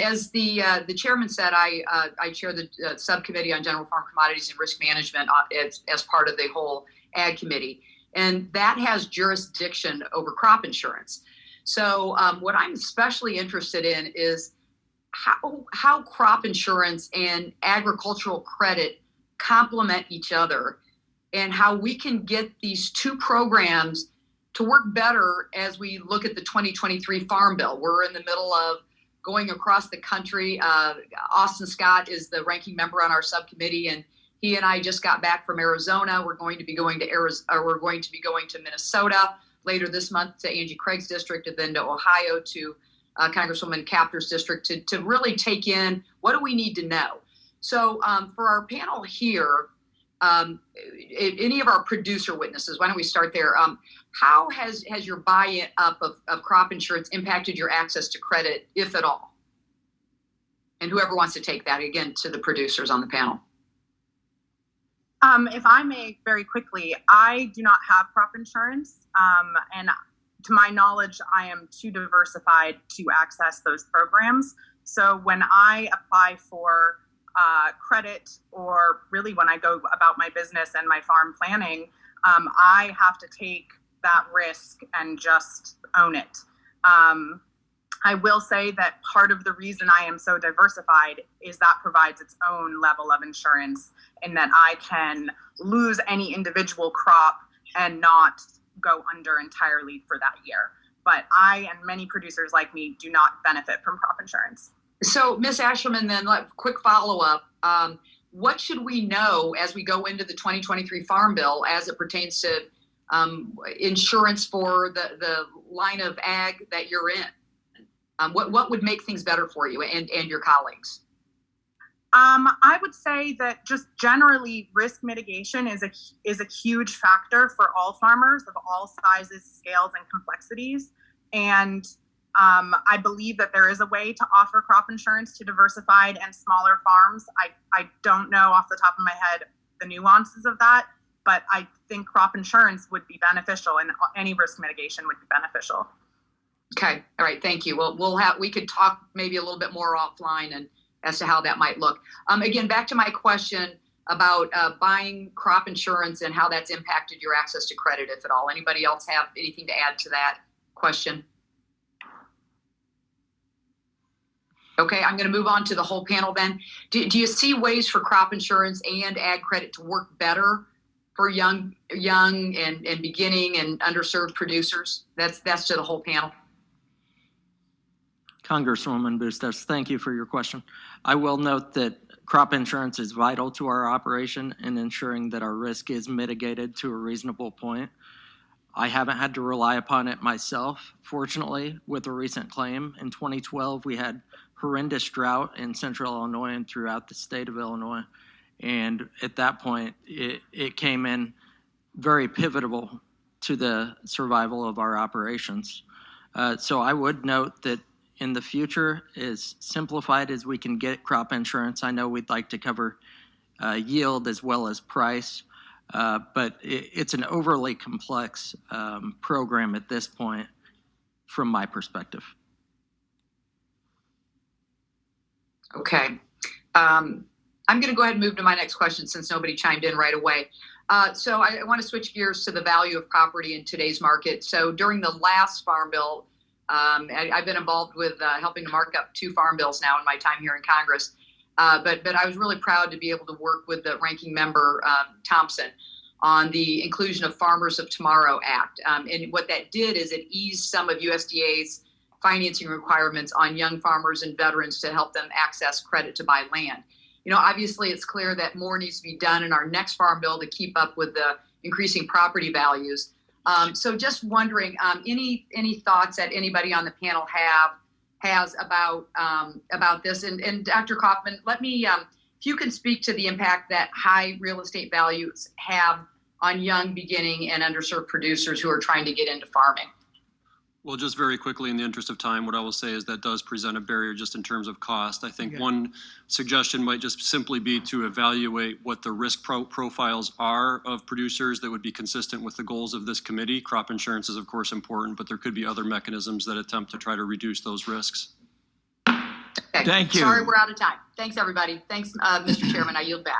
As the chairman said, I chair the subcommittee on general farm commodities and risk management as part of the whole ag committee, and that has jurisdiction over crop insurance. So what I'm especially interested in is how crop insurance and agricultural credit complement each other, and how we can get these two programs to work better as we look at the 2023 Farm Bill. We're in the middle of going across the country. Austin Scott is the ranking member on our subcommittee, and he and I just got back from Arizona. We're going to be going to Minnesota later this month to Angie Craig's district, and then to Ohio to Congresswoman Capter's district to really take in what do we need to know. So for our panel here, any of our producer witnesses, why don't we start there? How has your buy-in up of crop insurance impacted your access to credit, if at all? And whoever wants to take that, again, to the producers on the panel. If I may, very quickly, I do not have crop insurance. And to my knowledge, I am too diversified to access those programs. So when I apply for credit, or really when I go about my business and my farm planning, I have to take that risk and just own it. I will say that part of the reason I am so diversified is that provides its own level of insurance, in that I can lose any individual crop and not go under entirely for that year. But I and many producers like me do not benefit from crop insurance. So, Ms. Asherman, then, quick follow-up. What should we know as we go into the 2023 Farm Bill as it pertains to insurance for the line of ag that you're in? What would make things better for you and your colleagues? I would say that just generally risk mitigation is a huge factor for all farmers of all sizes, scales, and complexities. And I believe that there is a way to offer crop insurance to diversified and smaller farms. I don't know off the top of my head the nuances of that, but I think crop insurance would be beneficial, and any risk mitigation would be beneficial. Okay. All right. Thank you. Well, we could talk maybe a little bit more offline and as to how that might look. Again, back to my question about buying crop insurance and how that's impacted your access to credit, if at all. Anybody else have anything to add to that question? Okay, I'm going to move on to the whole panel then. Do you see ways for crop insurance and ag credit to work better for young and beginning and underserved producers? That's to the whole panel. Congresswoman Bustos, thank you for your question. I will note that crop insurance is vital to our operation in ensuring that our risk is mitigated to a reasonable point. I haven't had to rely upon it myself, fortunately, with a recent claim. In 2012, we had horrendous drought in central Illinois and throughout the state of Illinois. And at that point, it came in very pivotal to the survival of our operations. So I would note that in the future, as simplified as we can get crop insurance, I know we'd like to cover yield as well as price, but it's an overly complex program at this point from my perspective. Okay. I'm going to go ahead and move to my next question since nobody chimed in right away. So I want to switch gears to the value of property in today's market. So during the last Farm Bill, I've been involved with helping to mark up 2 farm bills now in my time here in Congress. But I was really proud to be able to work with the ranking member, Thompson, on the inclusion of Farmers of Tomorrow Act. And what that did is it eased some of USDA's financing requirements on young farmers and veterans to help them access credit to buy land. You know, obviously it's clear that more needs to be done in our next Farm Bill to keep up with the increasing property values. So just wondering, any thoughts that anybody on the panel has about this? And Dr. Kaufman, let me, if you can speak to the impact that high real estate values have on young, beginning, and underserved producers who are trying to get into farming. Well, just very quickly, in the interest of time, what I will say is that does present a barrier just in terms of cost. I think one suggestion might just simply be to evaluate what the risk profiles are of producers that would be consistent with the goals of this committee. Crop insurance is, of course, important, but there could be other mechanisms that attempt to try to reduce those risks. Okay. Thank you. Sorry, we're out of time. Thanks, everybody. Thanks, Mr. Chairman. I yield back.